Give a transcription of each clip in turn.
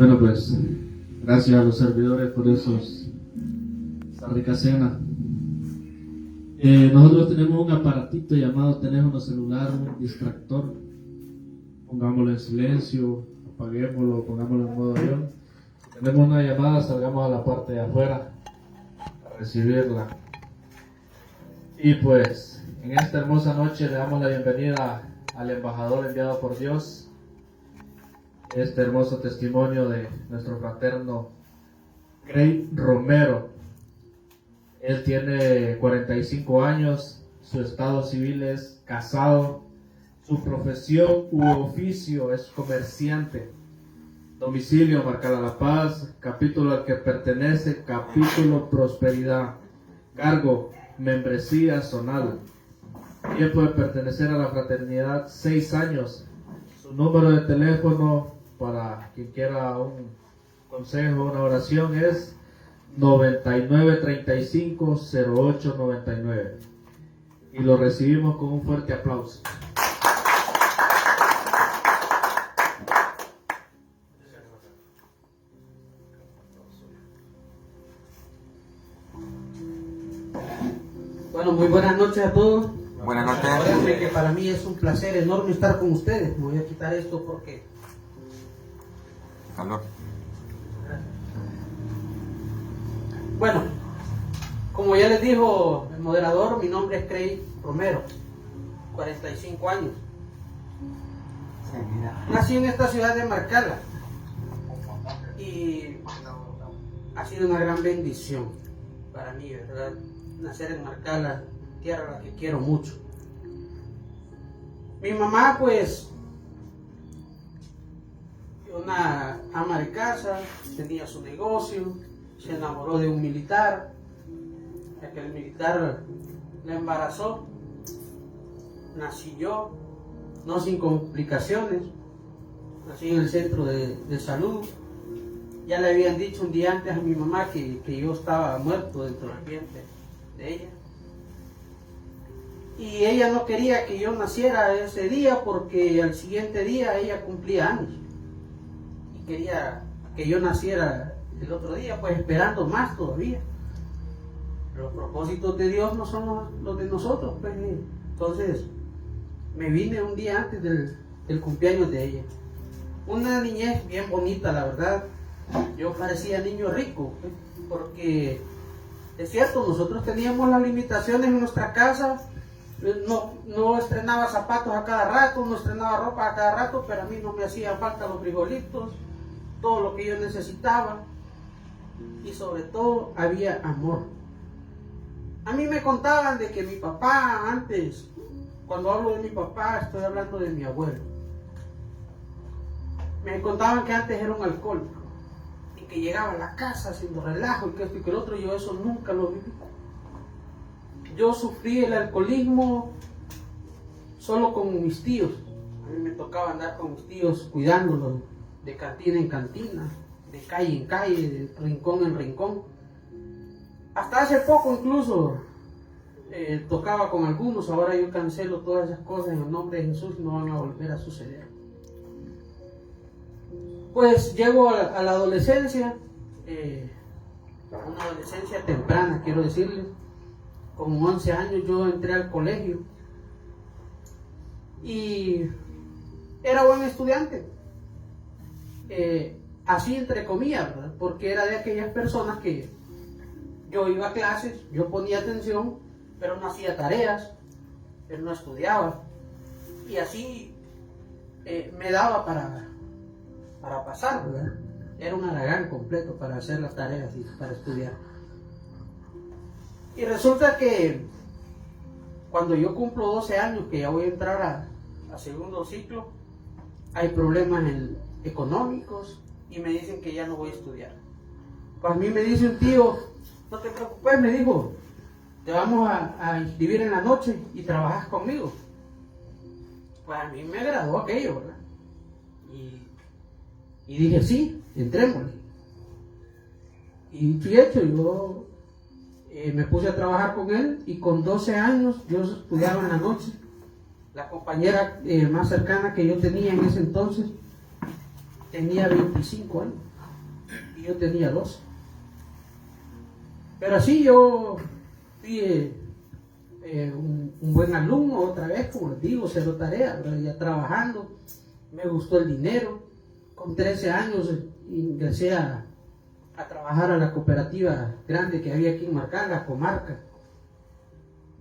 Bueno, pues, gracias a los servidores por esa rica cena. Nosotros tenemos un aparatito llamado teléfono celular, un distractor. Pongámoslo en silencio, apaguémoslo, pongámoslo en modo avión. Si tenemos una llamada, salgamos a la parte de afuera a recibirla. Y pues, en esta hermosa noche le damos la bienvenida al embajador enviado por Dios. Este hermoso testimonio de nuestro fraterno Craig Romero. Él tiene 45 años, su estado civil es casado, su profesión u oficio es comerciante, domicilio Marcala La Paz, capítulo al que pertenece, capítulo Prosperidad, cargo, membresía zonal, tiempo de pertenecer a la fraternidad 6 años, su número de teléfono para quien quiera un consejo, una oración es 9935-0899 y lo recibimos con un fuerte aplauso. Bueno, muy buenas noches a todos. Buenas noches. Créanme que para mí es un placer enorme estar con ustedes. Me voy a quitar esto porque... Calor. Bueno, como ya les dijo el moderador, mi nombre es Craig Romero, 45 años. Nací en esta ciudad de Marcala y ha sido una gran bendición para mí, ¿verdad? Nacer en Marcala, tierra a la que quiero mucho. Mi mamá, pues, una ama de casa, tenía su negocio, se enamoró de un militar, ya que el militar la embarazó, nací yo, no sin complicaciones, nací en el centro de salud. Ya le habían dicho un día antes a mi mamá que yo estaba muerto dentro del vientre de ella. Y ella no quería que yo naciera ese día porque al siguiente día ella cumplía años. Y quería que yo naciera el otro día, pues esperando más todavía. Los propósitos de Dios no son los de nosotros, pues. Entonces me vine un día antes del cumpleaños de ella. Una niñez bien bonita, la verdad. Yo parecía niño rico, pues, porque es cierto, nosotros teníamos las limitaciones en nuestra casa. No estrenaba zapatos a cada rato, no estrenaba ropa a cada rato, pero a mí no me hacían falta los frijolitos, todo lo que yo necesitaba. Y sobre todo había amor. A mí me contaban de que mi papá antes, cuando hablo de mi papá estoy hablando de mi abuelo, me contaban que antes era un alcohólico y que llegaba a la casa haciendo relajo y que esto y que el otro. Yo eso nunca lo viví. Yo sufrí el alcoholismo solo con mis tíos. A mí me tocaba andar con mis tíos cuidándolos de cantina en cantina, de calle en calle, de rincón en rincón. Hasta hace poco incluso tocaba con algunos. Ahora yo cancelo todas esas cosas en el nombre de Jesús, no van a volver a suceder. Pues llego a la adolescencia, una adolescencia temprana, quiero decirles. Con 11 años yo entré al colegio y era buen estudiante, así entre comillas, ¿verdad? Porque era de aquellas personas que yo iba a clases, yo ponía atención, pero no hacía tareas, pero no estudiaba, y así me daba para pasar, ¿verdad? Era un haragán completo para hacer las tareas y para estudiar. Y resulta que cuando yo cumplo 12 años, que ya voy a entrar a segundo ciclo, hay problemas económicos y me dicen que ya no voy a estudiar. Pues a mí me dice un tío, no te preocupes, me dijo, te vamos a inscribir en la noche y trabajas conmigo. Pues a mí me agradó aquello, ¿verdad? Y dije, sí, entrémosle. Y hecho, yo me puse a trabajar con él y con 12 años yo estudiaba en la noche. La compañera más cercana que yo tenía en ese entonces tenía 25 años. y yo tenía 12. Pero así yo fui un buen alumno, otra vez, como les digo, cero tarea, pero ya trabajando, me gustó el dinero. Con 13 años ingresé a trabajar a la cooperativa grande que había aquí en Marcán, la Comarca.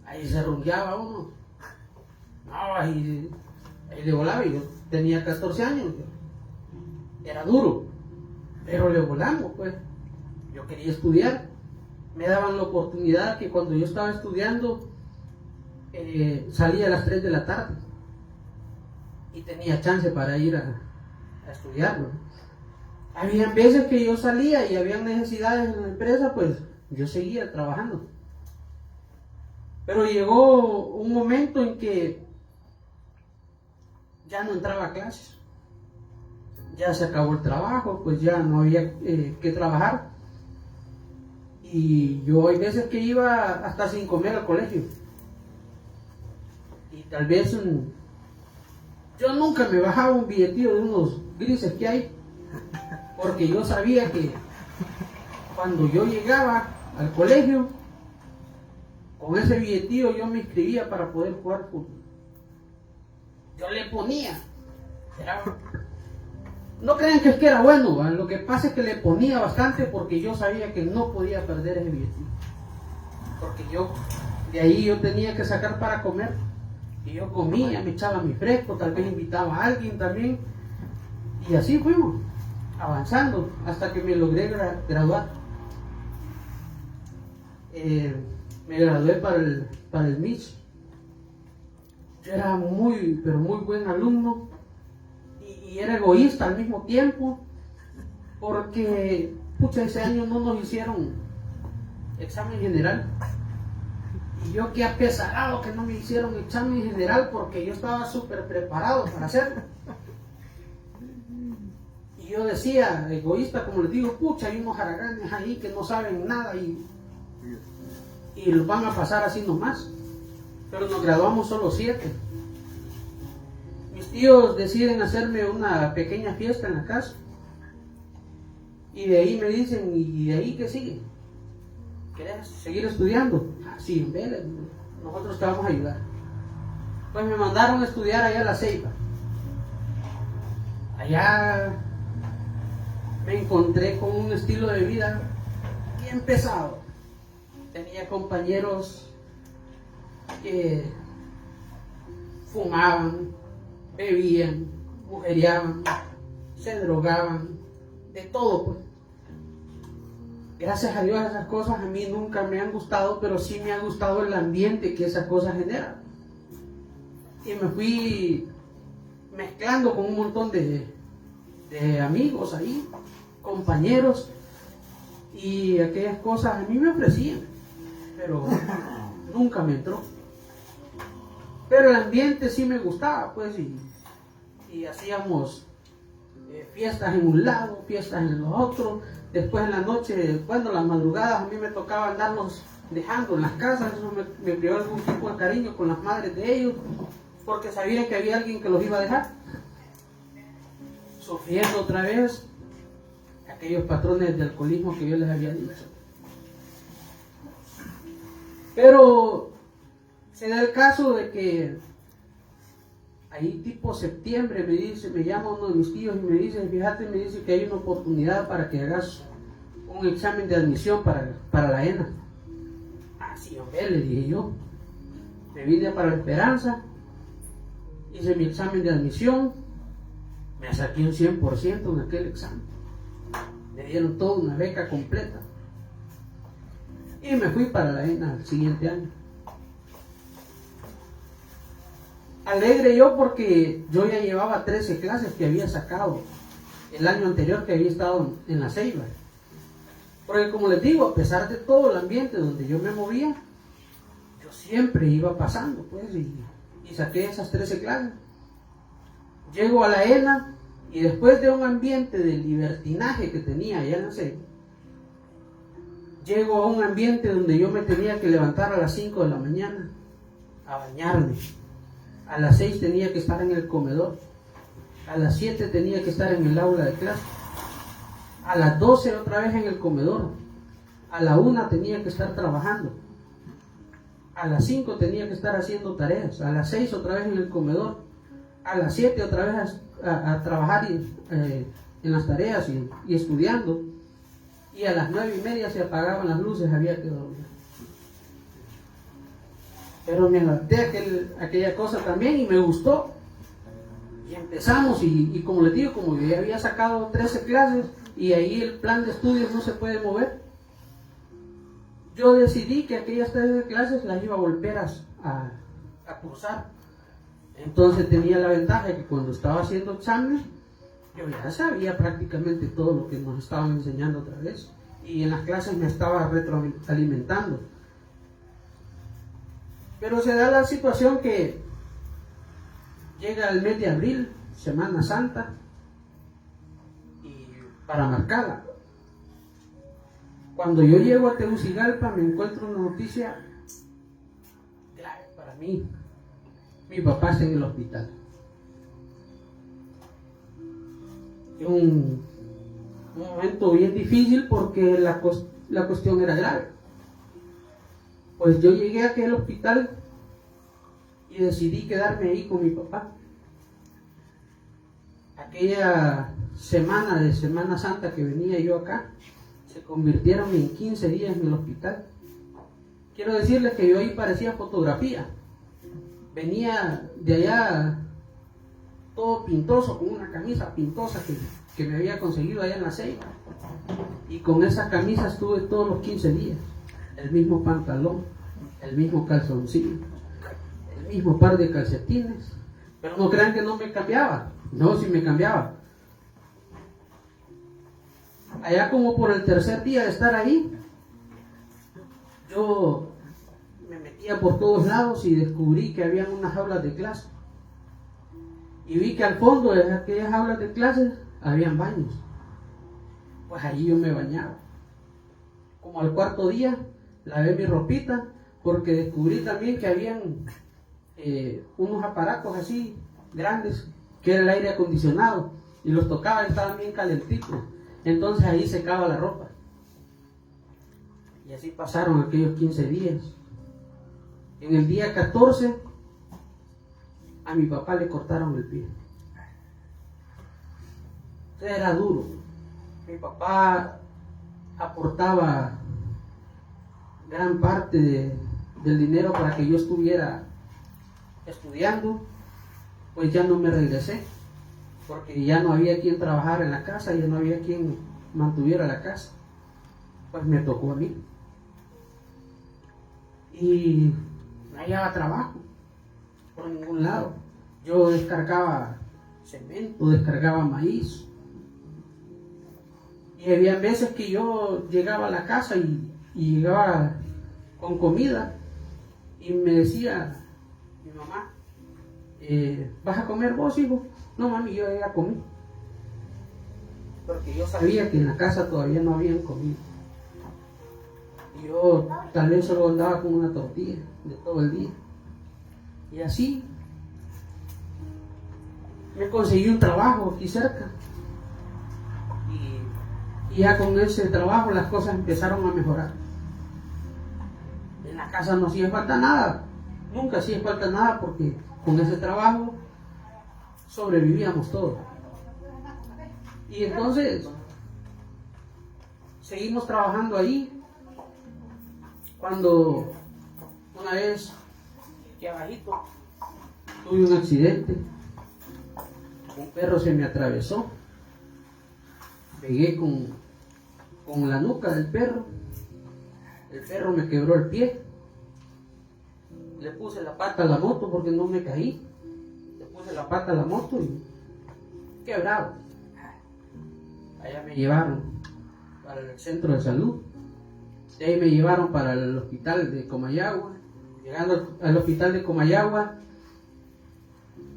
Ahí se rumbeaba uno. No, ahí le volaba, y yo tenía 14 años. Era duro, pero le volamos, pues. Yo quería estudiar. Me daban la oportunidad que cuando yo estaba estudiando, salía a las 3 de la tarde y tenía chance para ir a estudiarlo. Había veces que yo salía y había necesidades en la empresa, pues yo seguía trabajando. Pero llegó un momento en que ya no entraba a clases. Ya se acabó el trabajo, pues ya no había que trabajar. Y yo hay veces que iba hasta sin comer al colegio. Y tal vez yo nunca me bajaba un billetillo de unos grises que hay, porque yo sabía que cuando yo llegaba al colegio, con ese billetillo yo me inscribía para poder jugar fútbol. Yo le ponía. No crean que es que era bueno, ¿va? Lo que pasa es que le ponía bastante porque yo sabía que no podía perder ese billetillo. Porque de ahí yo tenía que sacar para comer. Y yo comía, me echaba mi fresco, tal vez invitaba a alguien también. Y así fuimos, avanzando, hasta que me logré graduar. Me gradué para el MIS. Yo era muy, pero muy buen alumno. Y era egoísta al mismo tiempo, porque ese año no nos hicieron examen general. Y yo qué apesarado que no me hicieron examen general, porque yo estaba súper preparado para hacerlo. Y yo decía, egoísta, como les digo, hay unos haraganes ahí que no saben nada y los van a pasar así nomás. Pero nos graduamos solo 7. Mis tíos deciden hacerme una pequeña fiesta en la casa. Y de ahí me dicen, ¿y de ahí qué sigue? ¿Querés seguir estudiando? Sí, vele, nosotros te vamos a ayudar. Pues me mandaron a estudiar allá a La Ceiba. Allá me encontré con un estilo de vida bien pesado. Tenía compañeros que fumaban, bebían, mujeriaban, se drogaban, de todo, pues. Gracias a Dios esas cosas a mí nunca me han gustado, pero sí me ha gustado el ambiente que esas cosas generan. Y me fui mezclando con un montón de amigos ahí, compañeros, y aquellas cosas a mí me ofrecían, pero nunca me entró. Pero el ambiente sí me gustaba, pues, y hacíamos fiestas en un lado, fiestas en el otro. Después en la noche, las madrugadas a mí me tocaba andarlos dejando en las casas. Eso me creó algún tipo de cariño con las madres de ellos, porque sabían que había alguien que los iba a dejar. Sufriendo otra vez aquellos patrones de alcoholismo que yo les había dicho. Pero se da el caso de que ahí tipo septiembre me llama uno de mis tíos y me dice, fíjate, me dice que hay una oportunidad para que hagas un examen de admisión para la ENA. Sí, hombre, le dije yo. Me vine para La Esperanza, hice mi examen de admisión, me saqué un 100% en aquel examen. Me dieron toda una beca completa. Y me fui para la ENA el siguiente año. Alegre yo porque yo ya llevaba 13 clases que había sacado el año anterior que había estado en La Ceiba. Porque como les digo, a pesar de todo el ambiente donde yo me movía, yo siempre iba pasando, pues, y saqué esas 13 clases. Llego a la ENA y después de un ambiente de libertinaje que tenía allá en La Ceiba, llego a un ambiente donde yo me tenía que levantar a las 5 de la mañana a bañarme. A las 6 tenía que estar en el comedor. A las 7 tenía que estar en el aula de clase. A las 12 otra vez en el comedor. A la 1 tenía que estar trabajando. A las 5 tenía que estar haciendo tareas. A las 6 otra vez en el comedor. A las 7 otra vez a trabajar en las tareas y estudiando. Y a las 9:30 se apagaban las luces, había que dormir. Pero me adapté a aquella cosa también y me gustó. Y empezamos y como les digo, como yo ya había sacado 13 clases y ahí el plan de estudios no se puede mover, yo decidí que aquellas 13 clases las iba a volver a cursar. Entonces tenía la ventaja de que cuando estaba haciendo exámenes, yo ya sabía prácticamente todo lo que nos estaban enseñando otra vez. Y en las clases me estaba retroalimentando. Pero se da la situación que llega el mes de abril, Semana Santa, y para marcarla. Cuando yo llego a Tegucigalpa me encuentro una noticia grave para mí. Mi papá está en el hospital. Un momento bien difícil porque la cuestión era grave. Pues yo llegué a aquel hospital y decidí quedarme ahí con mi papá. Aquella semana de Semana Santa que venía yo acá, se convirtieron en 15 días en el hospital. Quiero decirles que yo ahí parecía fotografía. Venía de allá todo pintoso, con una camisa pintosa que me había conseguido allá en la Ceiba. Y con esa camisa estuve todos los 15 días. El mismo pantalón, el mismo calzoncillo, el mismo par de calcetines. Pero no crean que no me cambiaba. No, sí me cambiaba. Allá como por el tercer día de estar ahí, yo me metía por todos lados y descubrí que había unas aulas de clase. Y vi que al fondo de aquellas aulas de clases habían baños. Pues allí yo me bañaba. Como al cuarto día, lavé mi ropita, porque descubrí también que habían unos aparatos así grandes, que era el aire acondicionado, y los tocaba y estaban bien calentitos. Entonces ahí secaba la ropa. Y así pasaron aquellos 15 días. En el día 14, a mi papá le cortaron el pie. Era duro. Mi papá aportaba gran parte del dinero para que yo estuviera estudiando. Pues ya no me regresé, porque ya no había quien trabajara en la casa, ya no había quien mantuviera la casa. Pues me tocó a mí. Y no hallaba trabajo por ningún lado. Yo descargaba cemento, descargaba maíz. Y había veces que yo llegaba a la casa y llegaba con comida y me decía mi mamá, ¿vas a comer vos, hijo? No, mami, yo ya comí. Porque yo sabía que en la casa todavía no habían comido. Y yo tal vez solo andaba con una tortilla de todo el día. Y así me conseguí un trabajo aquí cerca. Y ya con ese trabajo las cosas empezaron a mejorar. En la casa no hacía falta nada. Nunca hacía falta nada porque con ese trabajo sobrevivíamos todos. Y entonces seguimos trabajando ahí. Cuando una vez, aquí abajito, tuve un accidente. Un perro se me atravesó. Pegué con la nuca del perro. El perro me quebró el pie. Le puse la pata a la moto porque no me caí. Le puse la pata a la moto y quebrado. Allá me llevaron para el centro de salud. De ahí me llevaron para el hospital de Comayagua. Llegando al hospital de Comayagua,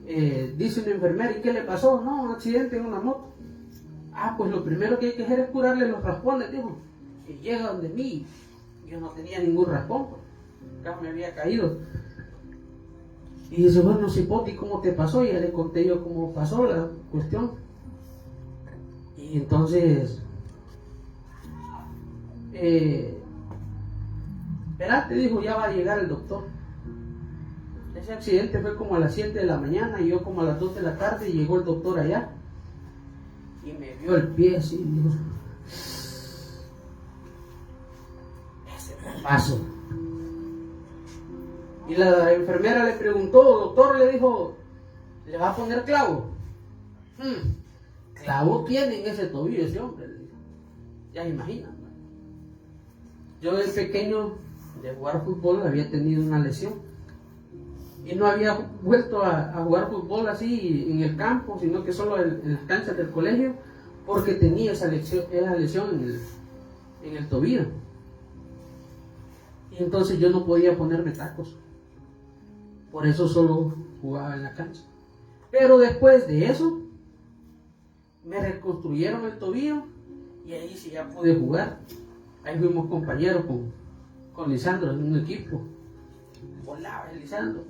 dice una enfermera, ¿y qué le pasó? No, un accidente en una moto. Ah, pues lo primero que hay que hacer es curarle los raspones, dijo. Y llega donde mí, yo no tenía ningún raspón, acá me había caído. Y dice, bueno, Cipote, ¿cómo te pasó? Y ya le conté yo cómo pasó la cuestión. Y entonces espérate, dijo, ya va a llegar el doctor. Ese accidente fue como a las 7 de la mañana y yo como a las 2 de la tarde y llegó el doctor allá y me vio el pie así y dijo, ese paso. Y la enfermera le preguntó, doctor, le dijo, ¿le va a poner clavo? Clavo tiene en ese tobillo ese hombre, le dijo. Ya se imaginan, ¿no? Yo de pequeño de jugar fútbol había tenido una lesión y no había vuelto a jugar fútbol así en el campo, sino que solo en las canchas del colegio, porque tenía esa lesión en el tobillo. Y entonces yo no podía ponerme tacos, por eso solo jugaba en la cancha. Pero después de eso me reconstruyeron el tobillo y ahí sí ya pude jugar. Ahí fuimos compañeros con Lisandro en un equipo. Volaba el Lisandro.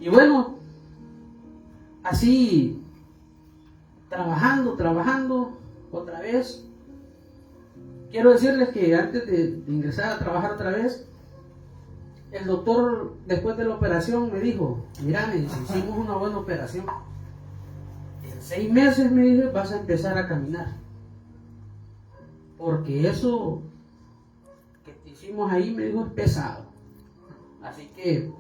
Y bueno, así trabajando otra vez. Quiero decirles que antes de ingresar a trabajar otra vez, el doctor después de la operación me dijo, mira, me dice, hicimos una buena operación. En 6 meses, me dice, vas a empezar a caminar. Porque eso que te hicimos ahí, me dijo, es pesado. Así que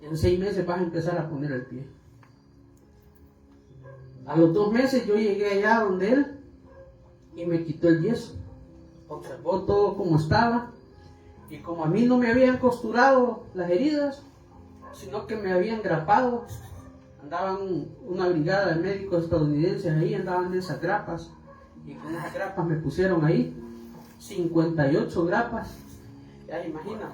en 6 meses vas a empezar a poner el pie. A los 2 meses yo llegué allá donde él y me quitó el yeso. Observó todo como estaba. Y como a mí no me habían costurado las heridas, sino que me habían grapado, andaban una brigada de médicos estadounidenses ahí, andaban en esas grapas, y con esas grapas me pusieron ahí 58 grapas, ya se imaginan,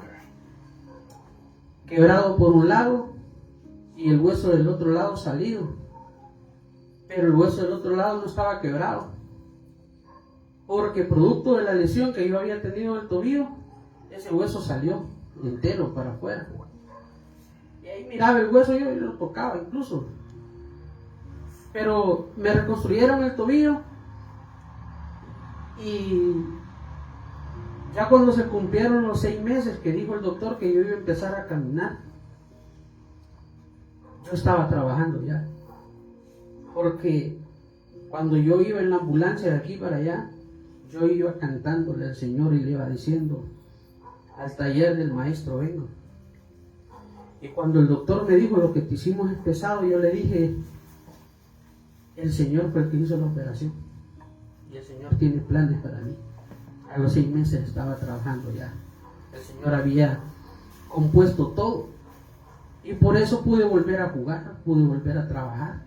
quebrado por un lado y el hueso del otro lado salido, pero el hueso del otro lado no estaba quebrado, porque producto de la lesión que yo había tenido en el tobillo, ese hueso salió entero para afuera. Y ahí miraba el hueso, yo lo tocaba incluso. Pero me reconstruyeron el tobillo y ya cuando se cumplieron los 6 meses que dijo el doctor que yo iba a empezar a caminar, yo estaba trabajando ya. Porque cuando yo iba en la ambulancia de aquí para allá, yo iba cantándole al Señor y le iba diciendo, al taller del maestro vengo. Y cuando el doctor me dijo, lo que te hicimos es pesado, yo le dije, el Señor fue el que hizo la operación y el Señor tiene planes para mí. A los 6 meses estaba trabajando ya. El Señor había compuesto todo y por eso pude volver a jugar, pude volver a trabajar.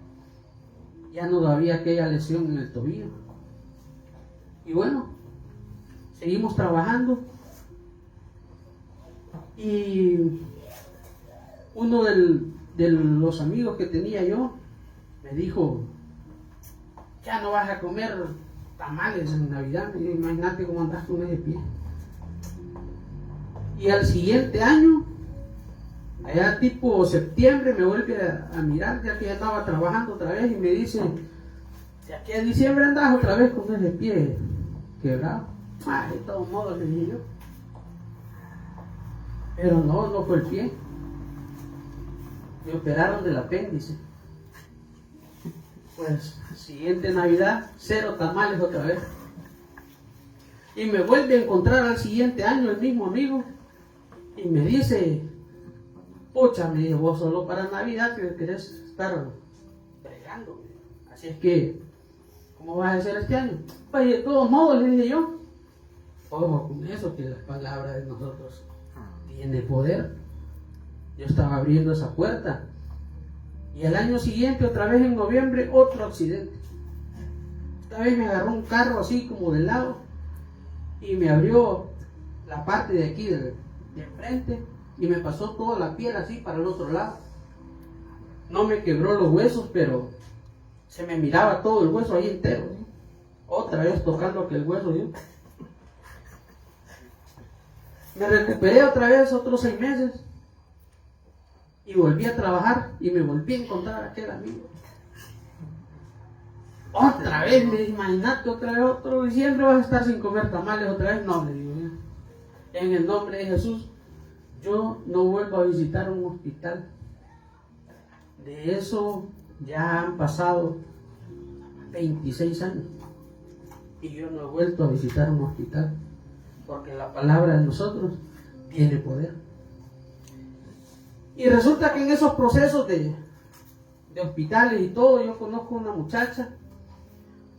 Ya no había aquella lesión en el tobillo. Y bueno, seguimos trabajando. Y uno de los amigos que tenía yo me dijo, ya no vas a comer tamales en Navidad. Y imagínate cómo andas con ese pie. Y al siguiente año, allá tipo septiembre, me vuelve a mirar, ya que ya estaba trabajando otra vez, y me dice, de aquí a diciembre andas otra vez con ese pie quebrado. De todos modos, le dije yo. Pero no fue el pie. Me operaron del apéndice. Pues, siguiente Navidad, 0 tamales otra vez. Y me vuelve a encontrar al siguiente año el mismo amigo. Y me dice, pucha, me dijo, vos solo para Navidad que querés estar fregando. Así es que, ¿cómo vas a hacer este año? Pues de todos modos, le dije yo. Ojo con eso, que la palabra de nosotros tiene poder. Yo estaba abriendo esa puerta. Y al año siguiente, otra vez en noviembre, otro accidente. Esta vez me agarró un carro así como de lado y me abrió la parte de aquí de enfrente y me pasó toda la piel así para el otro lado. No me quebró los huesos, pero se me miraba todo el hueso ahí entero, ¿sí? Otra vez tocando aquel hueso, ¿sí? Me recuperé otra vez otros 6 meses y volví a trabajar y me volví a encontrar a aquel amigo. Otra vez, me dice, imagínate, otra vez, otro diciembre vas a estar sin comer tamales, otra vez. No, le digo, en el nombre de Jesús, yo no vuelvo a visitar un hospital. De eso ya han pasado 26 años y yo no he vuelto a visitar un hospital, porque la palabra de nosotros tiene poder. Y resulta que en esos procesos de hospitales y todo, yo conozco una muchacha,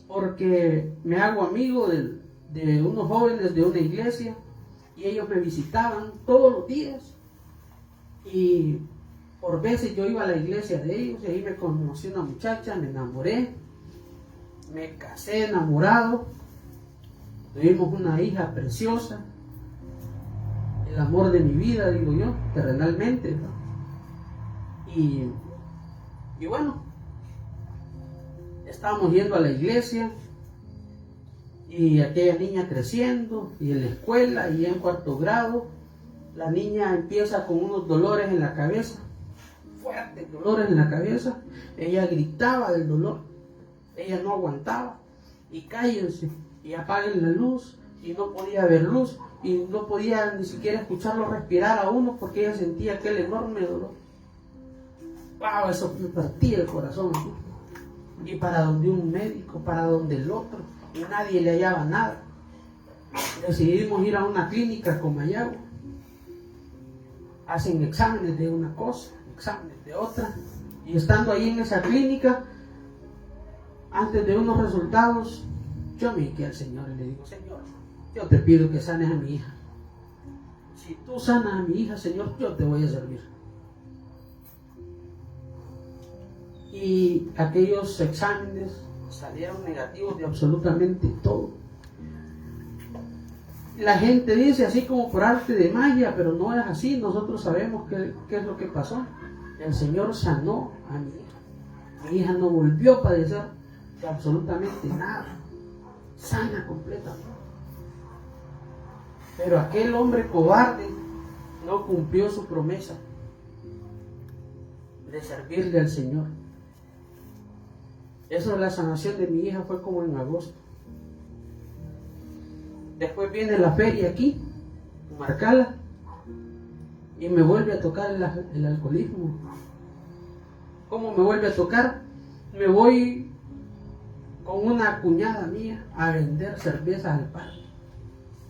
porque me hago amigo de unos jóvenes de una iglesia, y ellos me visitaban todos los días, y por veces yo iba a la iglesia de ellos, y ahí me conocí una muchacha, me enamoré, me casé enamorado, tuvimos una hija preciosa, el amor de mi vida, digo yo, terrenalmente, ¿no? Y bueno, estábamos yendo a la iglesia, y aquella niña creciendo, y en la escuela, y en 4º grado, la niña empieza con unos dolores en la cabeza, fuertes dolores en la cabeza. Ella gritaba del dolor, ella no aguantaba, y cállense, y apaguen la luz, y no podía ver luz, y no podía ni siquiera escucharlo respirar a uno, porque ella sentía aquel enorme dolor. ¡Wow! Eso me partía el corazón, ¿no? Y para donde un médico, para donde el otro, y nadie le hallaba nada. Decidimos ir a una clínica con Mayagua. Hacen exámenes de una cosa, exámenes de otra, y estando ahí en esa clínica, antes de unos resultados, yo me quedé al Señor y le digo: Señor, yo te pido que sanes a mi hija. Si tú sanas a mi hija, Señor, yo te voy a servir. Y aquellos exámenes salieron negativos de absolutamente todo. La gente dice así como por arte de magia, pero no es así. Nosotros sabemos qué es lo que pasó. El Señor sanó a mi hija. Mi hija no volvió a padecer de absolutamente nada. Sana completamente. Pero aquel hombre cobarde no cumplió su promesa de servirle al Señor. Eso de la sanación de mi hija fue como en agosto. Después viene la feria aquí, en Marcala, y me vuelve a tocar el alcoholismo. ¿Cómo me vuelve a tocar? Me voy con una cuñada mía a vender cervezas al parque.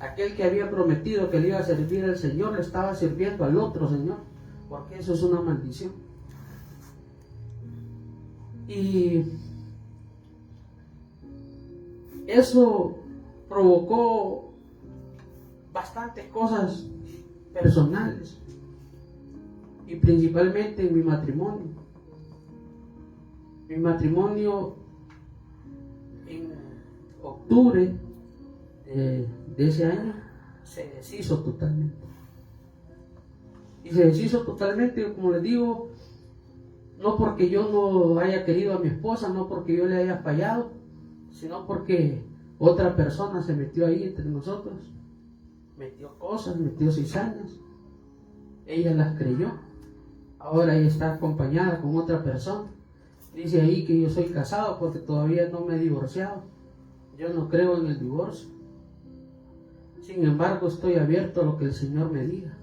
Aquel que había prometido que le iba a servir al Señor, le estaba sirviendo al otro señor, porque eso es una maldición. Y eso provocó bastantes cosas personales, y principalmente en mi matrimonio. Mi matrimonio en octubre de ese año se deshizo totalmente. Y se deshizo totalmente, como les digo, no porque yo no haya querido a mi esposa, no porque yo le haya fallado, sino porque otra persona se metió ahí entre nosotros, metió cosas, metió cizañas, ella las creyó, ahora ella está acompañada con otra persona. Dice ahí que yo soy casado porque todavía no me he divorciado. Yo no creo en el divorcio. Sin embargo, estoy abierto a lo que el Señor me diga.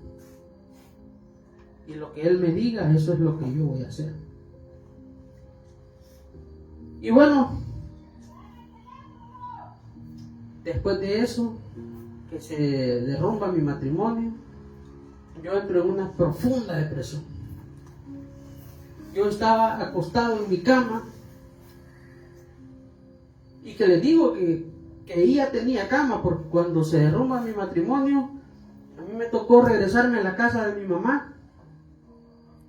Y lo que Él me diga, eso es lo que yo voy a hacer. Y bueno, después de eso, que se derrumba mi matrimonio, yo entro en una profunda depresión. Yo estaba acostado en mi cama, y que les digo que ella tenía cama, porque cuando se derrumba mi matrimonio, a mí me tocó regresarme a la casa de mi mamá,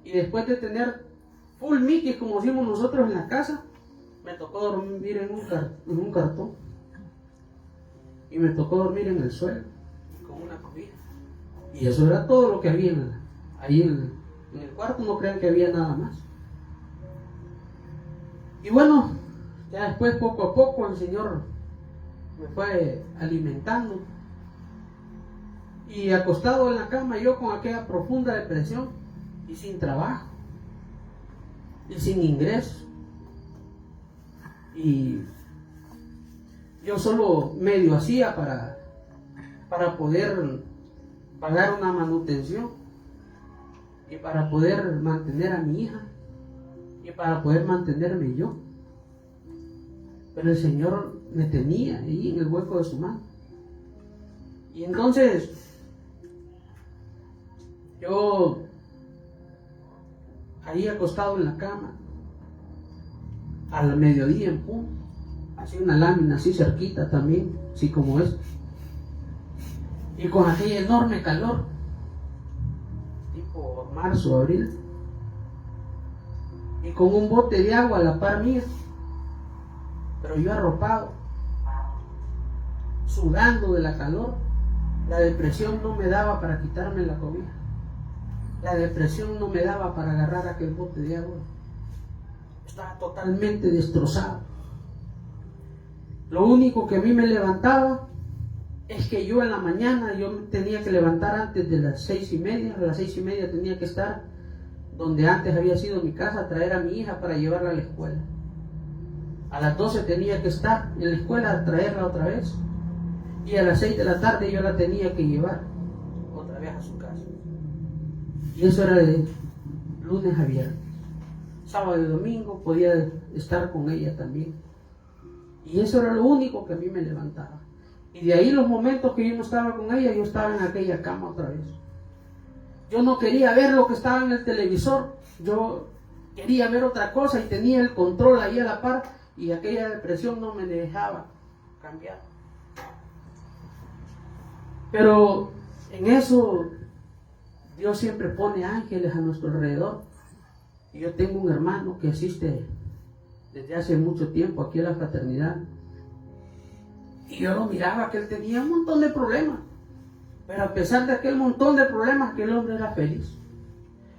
y después de tener full mickey, como decimos nosotros en la casa, me tocó dormir en un cartón, y me tocó dormir en el suelo con una cobija, y eso era todo lo que había ahí en el cuarto. No crean que había nada más. Y bueno, ya después, poco a poco, el Señor me fue alimentando, y acostado en la cama, yo con aquella profunda depresión, y sin trabajo, y sin ingresos, y yo solo medio hacía para poder pagar una manutención y para poder mantener a mi hija y para poder mantenerme yo. Pero el Señor me tenía ahí en el hueco de su mano. Y entonces yo ahí acostado en la cama al mediodía en punto, así una lámina así cerquita también, así como es, y con aquel enorme calor tipo marzo, abril, y con un bote de agua a la par mía, pero yo arropado, sudando de la calor. La depresión no me daba para quitarme la cobija, la depresión no me daba para agarrar aquel bote de agua. Estaba totalmente destrozado. Lo único que a mí me levantaba es que yo en la mañana, yo tenía que levantar antes de las 6:30, a las 6:30 tenía que estar donde antes había sido mi casa, a traer a mi hija para llevarla a la escuela. A las 12 tenía que estar en la escuela a traerla otra vez, y a las 6 de la tarde yo la tenía que llevar otra vez a su casa. Y eso era de lunes a viernes. Sábado y domingo podía estar con ella también. Y eso era lo único que a mí me levantaba. Y de ahí los momentos que yo no estaba con ella, yo estaba en aquella cama otra vez. Yo no quería ver lo que estaba en el televisor, yo quería ver otra cosa y tenía el control ahí a la par, y aquella depresión no me dejaba cambiar. Pero en eso Dios siempre pone ángeles a nuestro alrededor. Y yo tengo un hermano que asiste desde hace mucho tiempo aquí a la fraternidad. Y yo lo miraba que él tenía un montón de problemas. Pero a pesar de aquel montón de problemas, aquel hombre era feliz.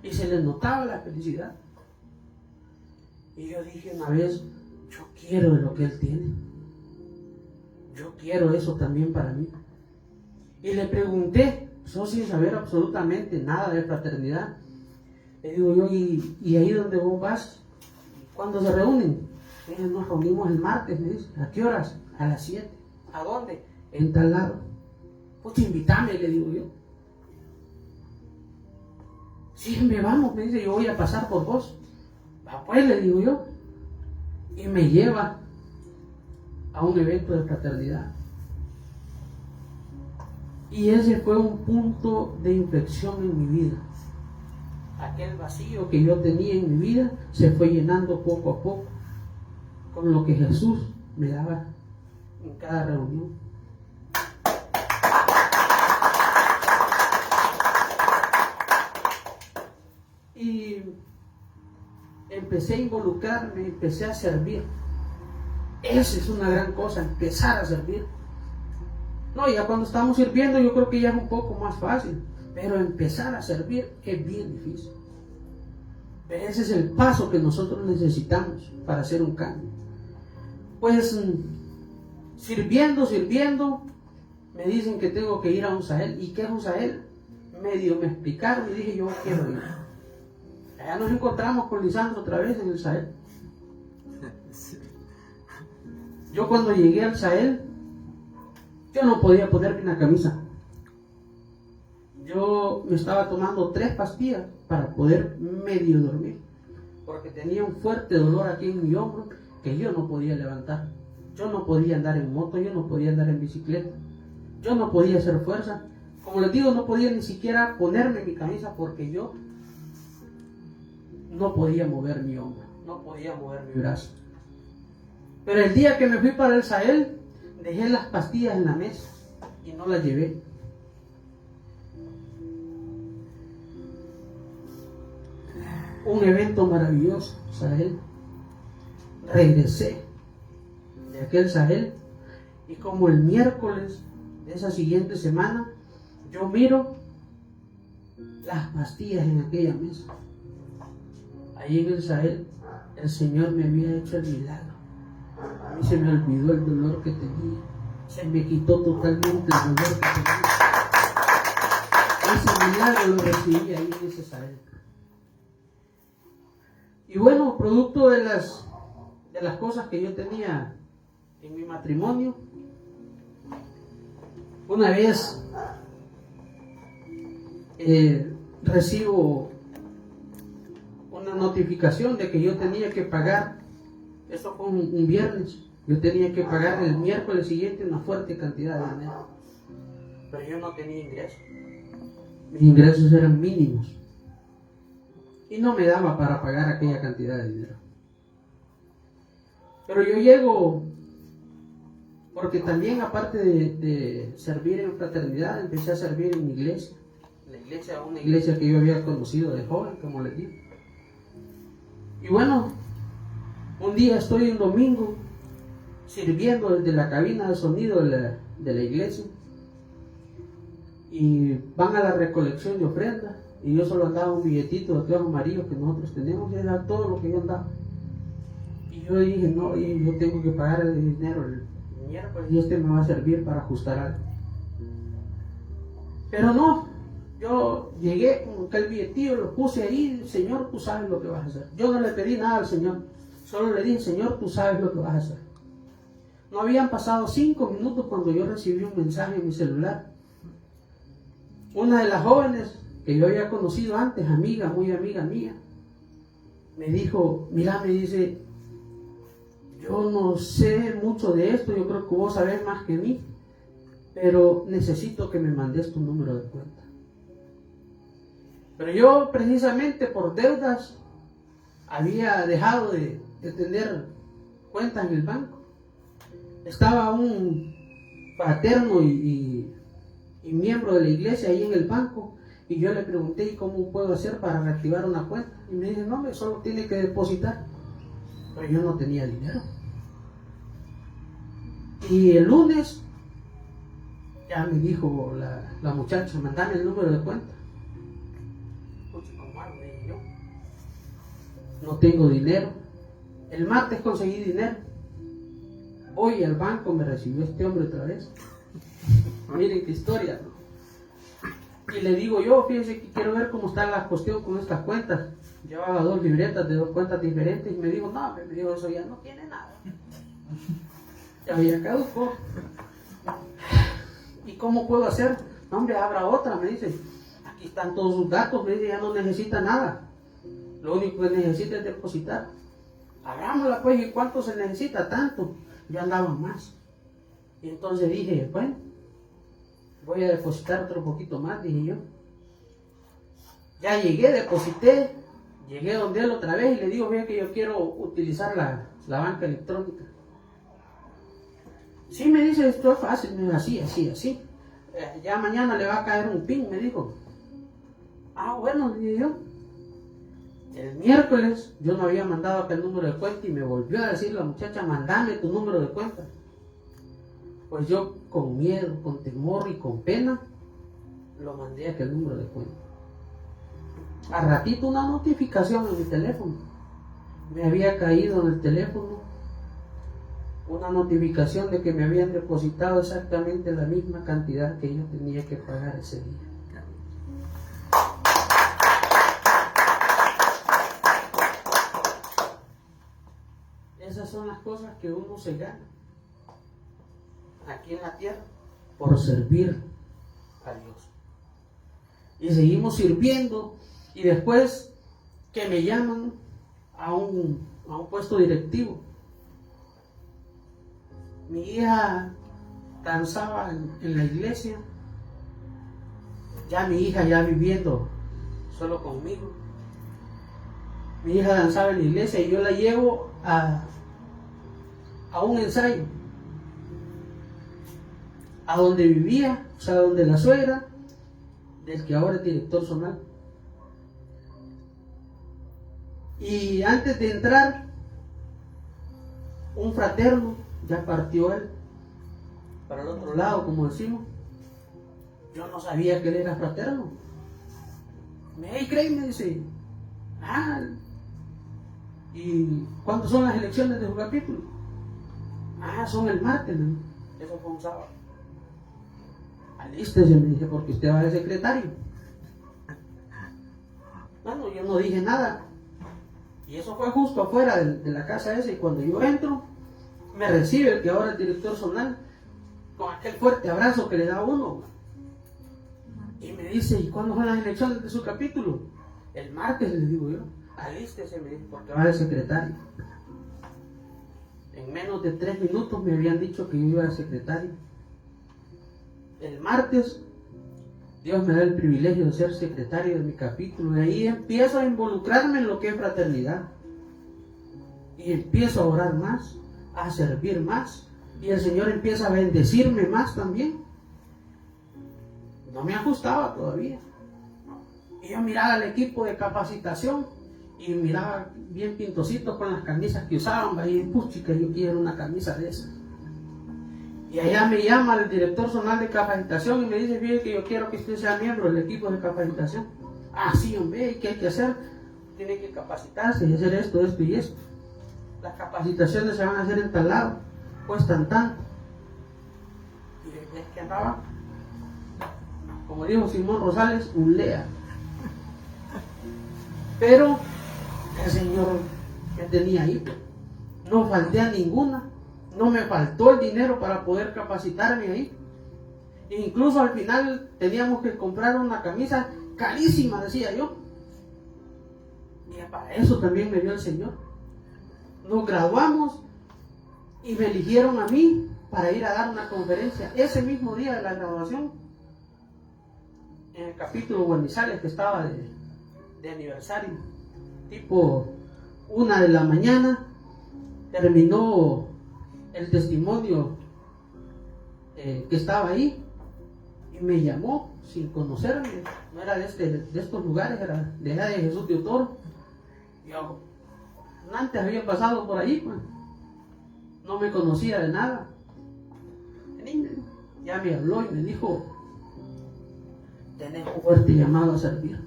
Y se le notaba la felicidad. Y yo dije una vez, yo quiero de lo que él tiene. Yo quiero eso también para mí. Y le pregunté, yo sin saber absolutamente nada de fraternidad, le digo yo, ¿y ahí donde vos vas? ¿Cuándo se reúnen? Nos reunimos el martes, me dice. ¿A qué horas? A las 7. ¿A dónde? En tal lado. Pues invítame, le digo yo. Sí, me vamos, me dice, yo voy a pasar por vos. Va pues, le digo yo. Y me lleva a un evento de fraternidad. Y ese fue un punto de inflexión en mi vida. Aquel vacío que yo tenía en mi vida se fue llenando poco a poco con lo que Jesús me daba en cada reunión. Y empecé a involucrarme, empecé a servir. Esa es una gran cosa, empezar a servir. No, ya cuando estamos sirviendo yo creo que ya es un poco más fácil, pero empezar a servir es bien difícil. Pero ese es el paso que nosotros necesitamos para hacer un cambio. Pues sirviendo, me dicen que tengo que ir a un Sahel. ¿Y qué es un Sahel? Medio me explicaron y dije, yo quiero ir. Allá nos encontramos con Lisandro otra vez en el Sahel. Yo cuando llegué al Sahel, yo no podía ponerme una camisa. Yo me estaba tomando 3 pastillas para poder medio dormir, porque tenía un fuerte dolor aquí en mi hombro que yo no podía levantar. Yo no podía andar en moto, yo no podía andar en bicicleta, yo no podía hacer fuerza. Como les digo, no podía ni siquiera ponerme mi camisa porque yo no podía mover mi hombro, no podía mover mi brazo. Pero el día que me fui para el Sahel, dejé las pastillas en la mesa y no las llevé. Un evento maravilloso, Sahel. Regresé de aquel Sahel y como el miércoles de esa siguiente semana, yo miro las pastillas en aquella mesa. Allí en el Sahel, el Señor me había hecho el milagro. A mí se me olvidó el dolor que tenía. Se me quitó totalmente el dolor que tenía. Ese milagro lo recibí ahí en ese Sahel. Y bueno, producto de las cosas que yo tenía en mi matrimonio, Una vez recibo una notificación de que yo tenía que pagar, eso fue un viernes, yo tenía que pagar el miércoles siguiente una fuerte cantidad de dinero, pero yo no tenía ingresos, mis ingresos eran mínimos y no me daba para pagar aquella cantidad de dinero. Pero yo llego, porque también aparte de servir en fraternidad, empecé a servir en mi iglesia, una iglesia que yo había conocido de joven, como les digo. Y bueno, un día estoy un domingo sirviendo desde la cabina de sonido de la iglesia y van a la recolección de ofrendas y yo solo andaba un billetito de clavo amarillo que nosotros tenemos y era todo lo que yo andaba. Y yo dije, no, y yo tengo que pagar el dinero el miércoles y me va a servir para ajustar algo. Pero no, yo llegué con aquel billetillo, lo puse ahí, Señor, tú sabes lo que vas a hacer. Yo no le pedí nada al Señor, solo le dije, Señor, tú sabes lo que vas a hacer. No habían pasado 5 minutos cuando yo recibí un mensaje en mi celular. Una de las jóvenes que yo había conocido antes, amiga, muy amiga mía, me dijo, mira, me dice, yo no sé mucho de esto, yo creo que vos sabés más que mí, pero necesito que me mandes tu número de cuenta. Pero yo precisamente por deudas había dejado de tener cuenta en el banco. Estaba un fraterno y miembro de la iglesia ahí en el banco y yo le pregunté, ¿y cómo puedo hacer para reactivar una cuenta? Y me dice, no, solo tiene que depositar. Pero yo no tenía dinero. Y el lunes ya me dijo la muchacha, mandame el número de cuenta. No tengo dinero. El martes conseguí dinero. Voy al banco, me recibió este hombre otra vez. Miren qué historia, ¿no? Y le digo yo, fíjense que quiero ver cómo está la cuestión con estas cuentas. Llevaba 2 libretas de 2 cuentas diferentes y me dijo, no, me dijo, eso ya no tiene nada. Ya había caducado. ¿Y cómo puedo hacer? No, hombre, abra otra, me dice. Aquí están todos sus datos, me dice, ya no necesita nada. Lo único que necesita es depositar. Abrámosla pues, ¿y cuánto se necesita? Tanto. Yo andaba más. Y entonces dije, bueno, voy a depositar otro poquito más, dije yo. Ya llegué, deposité, llegué donde él otra vez y le digo, vea que yo quiero utilizar la banca electrónica. Sí, me dice, esto es fácil, me dice, así. Ya mañana le va a caer un PIN, me dijo. Ah, bueno, dije yo. El miércoles yo no había mandado acá el número de cuenta y me volvió a decir la muchacha, mandame tu número de cuenta. Pues yo con miedo, con temor y con pena, lo mandé aquel número de cuenta. Al ratito una notificación en mi teléfono. Me había caído en el teléfono una notificación de que me habían depositado exactamente la misma cantidad que yo tenía que pagar ese día. Esas son las cosas que uno se gana aquí en la tierra por servir a Dios. Y seguimos sirviendo y después que me llaman a un puesto directivo. Mi hija danzaba en la iglesia, ya mi hija ya viviendo solo conmigo. Mi hija danzaba en la iglesia y yo la llevo a un ensayo, a donde vivía, o sea, donde la suegra del que ahora es director zonal. Y antes de entrar, un fraterno, ya partió él para el otro lado, como decimos. Yo no sabía que él era fraterno. Hey, Craig, me dice, ¿y cuándo son las elecciones de su capítulo? Son el martes, ¿no? Eso fue un sábado. Alístese, me dije, porque usted va de secretario. Bueno, yo no dije nada. Y eso fue justo afuera de la casa esa. Y cuando yo entro, me recibe el que ahora es director zonal. con aquel fuerte abrazo que le da a uno. Y me dice, ¿y cuándo son las elecciones de su capítulo? El martes, le digo yo. Alístese, me dice, porque va de secretario. En menos de 3 minutos me habían dicho que yo iba de secretario. El martes, Dios me da el privilegio de ser secretario de mi capítulo. Y ahí empiezo a involucrarme en lo que es fraternidad. Y empiezo a orar más, a servir más. Y el Señor empieza a bendecirme más también. No me ajustaba todavía. Y yo miraba al equipo de capacitación y miraba bien pintositos con las camisas que usaban. Y puchica, yo quiero una camisa de esas. Y allá me llama el director zonal de capacitación y me dice, fíjate que yo quiero que usted sea miembro del equipo de capacitación. Ah, sí, hombre, ¿y qué hay que hacer? Tiene que capacitarse y hacer esto, esto y esto. Las capacitaciones se van a hacer en tal lado, cuestan tanto. Y es que andaba, como dijo Simón Rosales, un lea. Pero el Señor me tenía ahí, no falté a ninguna. No me faltó el dinero para poder capacitarme ahí. E incluso al final teníamos que comprar una camisa carísima, decía yo. Y para eso también me dio el Señor. Nos graduamos y me eligieron a mí para ir a dar una conferencia. Ese mismo día de la graduación, en el capítulo Guanizales, que estaba de aniversario, tipo 1 de la mañana, terminó el testimonio que estaba ahí y me llamó sin conocerme. No era de estos lugares, era de allá de Jesús de Otoro. Yo antes había pasado por ahí, pues. No me conocía de nada. Ya me habló y me dijo, tenés un fuerte llamado a servir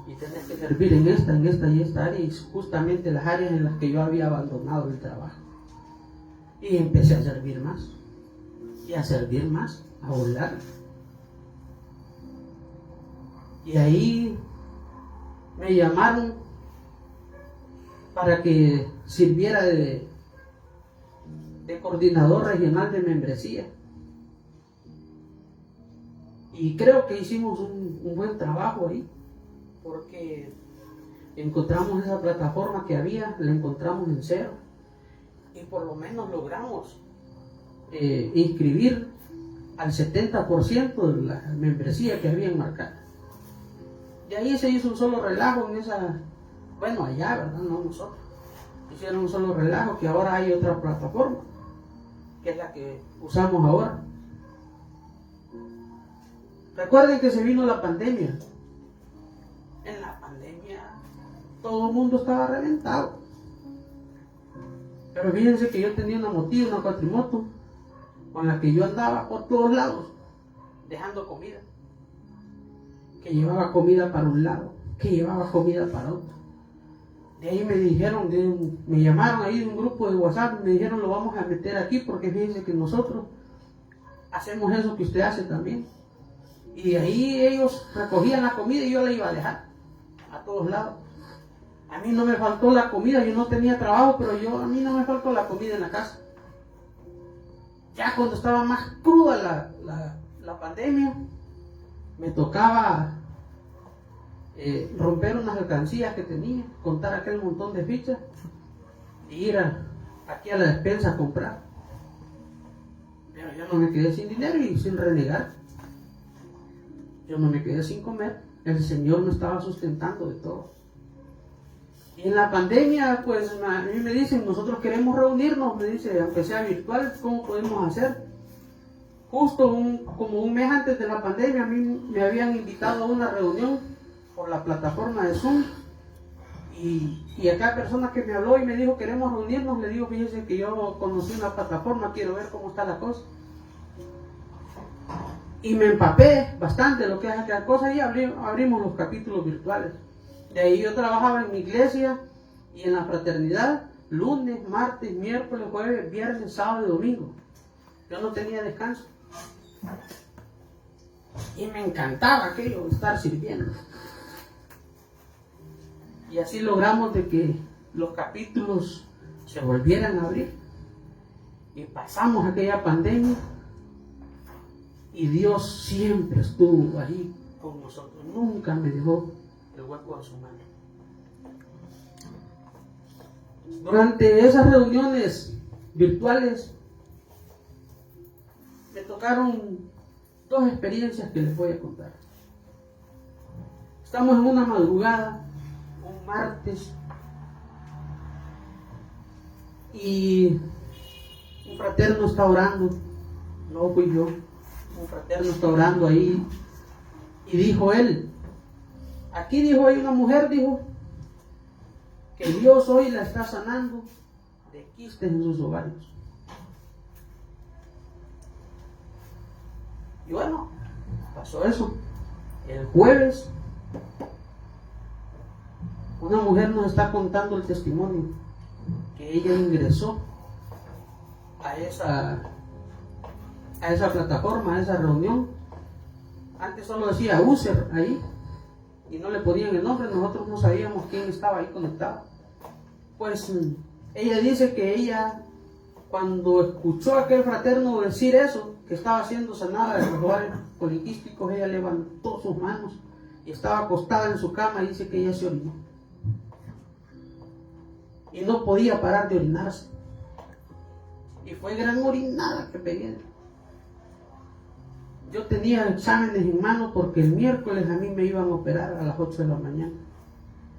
y tenés que servir en esta y esta área, y justamente las áreas en las que yo había abandonado el trabajo. Y empecé a servir más, y a servir más, a volar. Y ahí me llamaron para que sirviera de coordinador regional de membresía. Y creo que hicimos un buen trabajo ahí, porque encontramos esa plataforma que había, la encontramos en cero. Y por lo menos logramos inscribir al 70% de la membresía que habían marcado. Y ahí se hizo un solo relajo en esa, bueno, allá, ¿verdad? No nosotros. Hicieron un solo relajo, que ahora hay otra plataforma, que es la que usamos ahora. Recuerden que se vino la pandemia. En la pandemia todo el mundo estaba reventado. Pero fíjense que yo tenía una motillo, una cuatrimoto, con la que yo andaba por todos lados, dejando comida. Que llevaba comida para un lado, que llevaba comida para otro. De ahí me dijeron, me llamaron ahí de un grupo de WhatsApp, me dijeron, lo vamos a meter aquí porque fíjense que nosotros hacemos eso que usted hace también. Y de ahí ellos recogían la comida y yo la iba a dejar a todos lados. A mí no me faltó la comida, yo no tenía trabajo, pero a mí no me faltó la comida en la casa. Ya cuando estaba más cruda la pandemia, me tocaba romper unas alcancías que tenía, contar aquel montón de fichas e ir aquí a la despensa a comprar. Pero yo no me quedé sin dinero y sin renegar. Yo no me quedé sin comer. El Señor me estaba sustentando de todo. Y en la pandemia, pues a mí me dicen, nosotros queremos reunirnos, me dice, aunque sea virtual, ¿cómo podemos hacer? Justo como un mes antes de la pandemia, a mí me habían invitado a una reunión por la plataforma de Zoom. Y acá persona que me habló y me dijo, queremos reunirnos, le digo, fíjense que yo conocí una plataforma, quiero ver cómo está la cosa. Y me empapé bastante de lo que es aquella cosa y abrimos los capítulos virtuales. De ahí yo trabajaba en mi iglesia y en la fraternidad, lunes, martes, miércoles, jueves, viernes, sábado y domingo. Yo no tenía descanso. Y me encantaba aquello, estar sirviendo. Y así logramos de que los capítulos se volvieran a abrir. Y pasamos aquella pandemia Y Dios siempre estuvo ahí con nosotros. Nunca me dejó el hueco de su mano. Durante esas reuniones virtuales me tocaron dos experiencias que les voy a contar. Estamos en una madrugada, un martes, y un fraterno está orando, no fui yo, un fraterno está orando ahí, y dijo él, aquí dijo, hay una mujer, dijo, que Dios hoy la está sanando de quistes en sus ovarios. Y bueno, pasó eso. El jueves, una mujer nos está contando el testimonio que ella ingresó a esa plataforma, a esa reunión. Antes solo decía user ahí y no le ponían el nombre, nosotros no sabíamos quién estaba ahí conectado. Pues ella dice que ella, cuando escuchó a aquel fraterno decir eso, que estaba siendo sanada de los ovarios poliquísticos, ella levantó sus manos y estaba acostada en su cama y dice que ella se orinó. Y no podía parar de orinarse. Y fue gran orinada que pegué. Yo tenía exámenes en mano porque el miércoles a mí me iban a operar a las 8 de la mañana.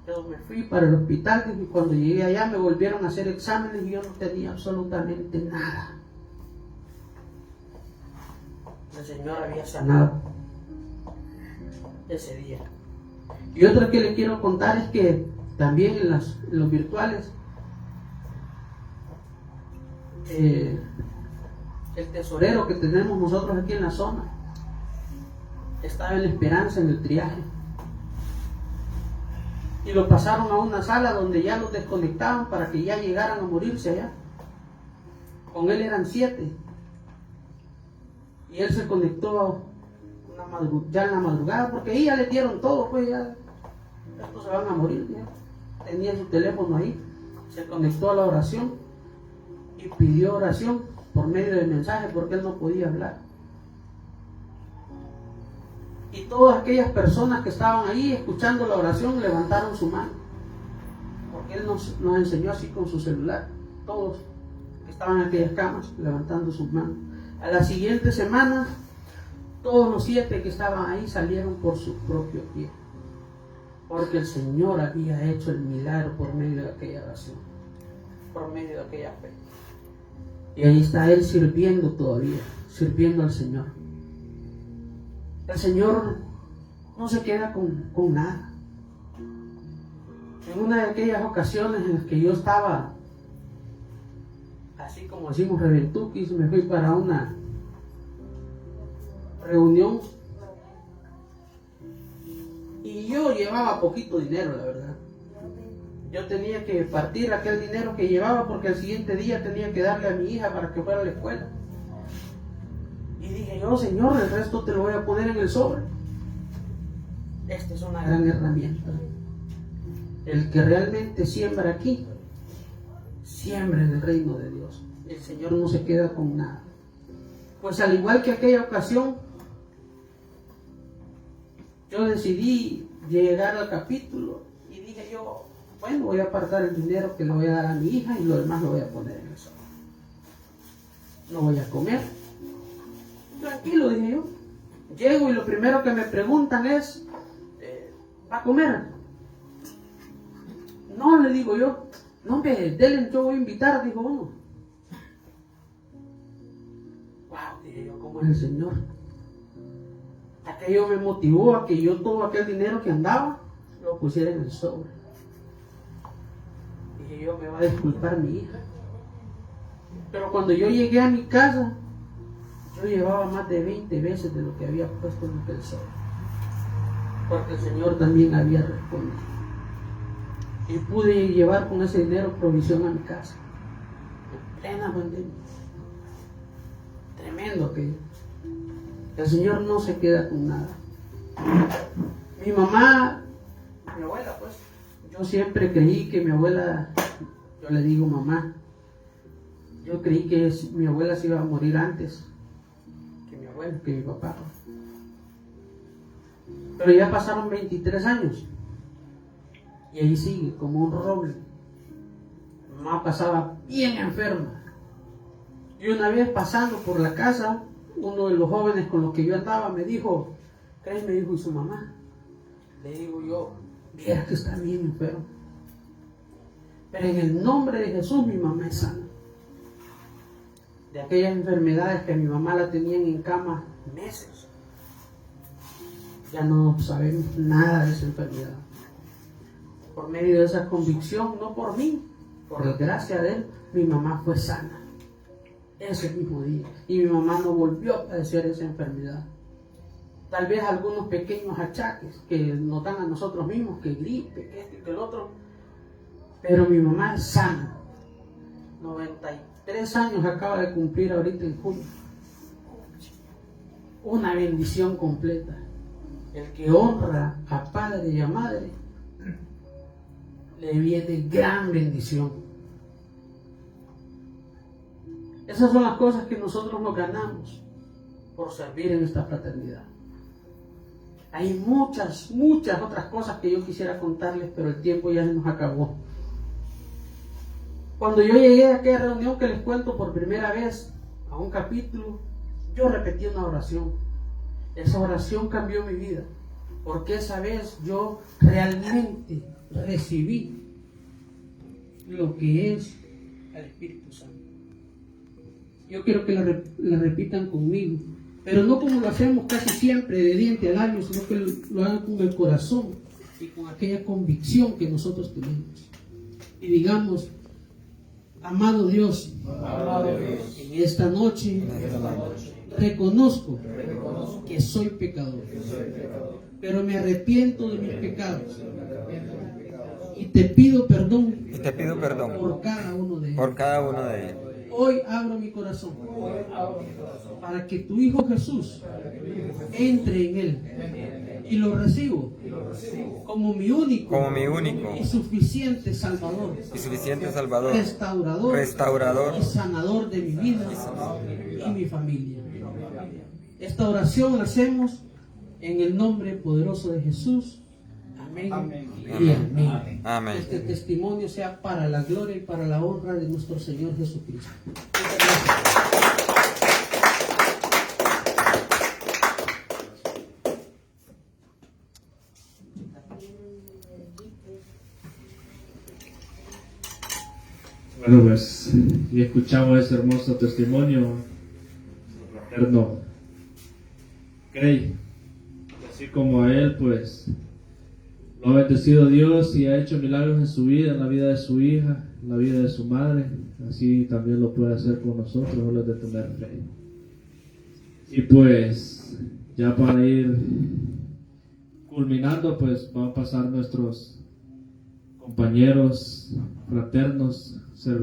Yo me fui para el hospital y cuando llegué allá me volvieron a hacer exámenes y yo no tenía absolutamente nada. El Señor había sanado ese día. Y otra que le quiero contar es que también en los virtuales, el tesorero que tenemos nosotros aquí en la zona estaba en Esperanza en el triaje y lo pasaron a una sala donde ya los desconectaban para que ya llegaran a morirse allá. Con él eran 7 y él se conectó ya en la madrugada porque ahí ya le dieron todo, pues ya estos se van a morir, ya tenía su teléfono ahí, se conectó a la oración y pidió oración por medio de mensaje porque él no podía hablar. Y todas aquellas personas que estaban ahí escuchando la oración levantaron su mano, porque él nos enseñó así con su celular. Todos que estaban en aquellas camas levantando sus manos. A la siguiente semana todos los 7 que estaban ahí salieron por su propio pie, porque el Señor había hecho el milagro por medio de aquella oración, por medio de aquella fe. Y ahí está él sirviendo todavía, sirviendo al Señor. El Señor no se queda con nada. En una de aquellas ocasiones en las que yo estaba, así como decimos reventuquis, me fui para una reunión y yo llevaba poquito dinero, la verdad. Yo tenía que partir aquel dinero que llevaba porque el siguiente día tenía que darle a mi hija para que fuera a la escuela. Y dije yo, Señor, el resto te lo voy a poner en el sobre. Esta es una gran herramienta. El que realmente siembra aquí, siembra en el reino de Dios. El Señor no se queda con nada. Pues al igual que aquella ocasión, yo decidí llegar al capítulo y dije yo, bueno, voy a apartar el dinero que le voy a dar a mi hija y lo demás lo voy a poner en el sobre. No voy a comer. Tranquilo, dije yo. Llego y lo primero que me preguntan es, ¿va a comer? No, le digo yo. No, hombre, denle, yo voy a invitar, dijo uno. Wow, dije yo, ¿cómo es el Señor? Aquello me motivó a que yo todo aquel dinero que andaba lo pusiera en el sobre. Dije yo, me va a disculpar mi hija. Pero cuando yo llegué a mi casa, yo llevaba más de 20 veces de lo que había puesto en el sobre, porque el Señor también había respondido. Y pude llevar con ese dinero provisión a mi casa, en plena pandemia. Tremendo que el Señor no se queda con nada. Mi mamá, mi abuela, pues, yo siempre creí que mi abuela, yo le digo mamá, yo creí que mi abuela se iba a morir antes que mi abuela. bueno que mi papá. Pero ya pasaron 23 años y ahí sigue como un roble. Mi mamá pasaba bien enferma. Y una vez pasando por la casa, uno de los jóvenes con los que yo andaba me dijo, ¿crees? Me dijo, ¿y su mamá? Le digo yo, vieras que está bien enfermo. Pero en el nombre de Jesús mi mamá es sana. De aquellas enfermedades que mi mamá la tenían en cama meses. Ya no sabemos nada de esa enfermedad. Por medio de esa convicción, no por mí, por la gracia de Él, mi mamá fue sana. Ese mismo día. Y mi mamá no volvió a padecer esa enfermedad. Tal vez algunos pequeños achaques que nos dan a nosotros mismos, que gripe, que esto y que el otro. Pero mi mamá es sana. 93 años acaba de cumplir ahorita en junio. Una bendición completa. El que honra a padre y a madre, le viene gran bendición. Esas son las cosas que nosotros nos ganamos por servir en esta fraternidad. Hay muchas otras cosas que yo quisiera contarles, pero el tiempo ya se nos acabó. Cuando yo llegué a aquella reunión que les cuento por primera vez, a un capítulo, yo repetí una oración. Esa oración cambió mi vida, porque esa vez yo realmente recibí lo que es el Espíritu Santo. Yo quiero que la repitan conmigo, pero no como lo hacemos casi siempre de diente a labio, sino que lo hagan con el corazón y con aquella convicción que nosotros tenemos. Y digamos, amado Dios, en esta noche reconozco que soy pecador, pero me arrepiento de mis pecados y te pido perdón por cada uno de ellos. Hoy abro mi corazón para que tu Hijo Jesús entre en él y lo recibo como mi único y suficiente Salvador, restaurador y sanador de mi vida y mi familia. Esta oración la hacemos en el nombre poderoso de Jesús. Amén. Y amén. Amén. Este testimonio sea para la gloria y para la honra de nuestro Señor Jesucristo. Muchas gracias. Bueno, pues, y escuchamos ese hermoso testimonio fraterno Cray. Así como a él, pues, lo ha bendecido Dios y ha hecho milagros en su vida, en la vida de su hija, en la vida de su madre. Así también lo puede hacer con nosotros, los de tener fe. Y pues, ya para ir culminando, pues van a pasar nuestros compañeros fraternos, servidores.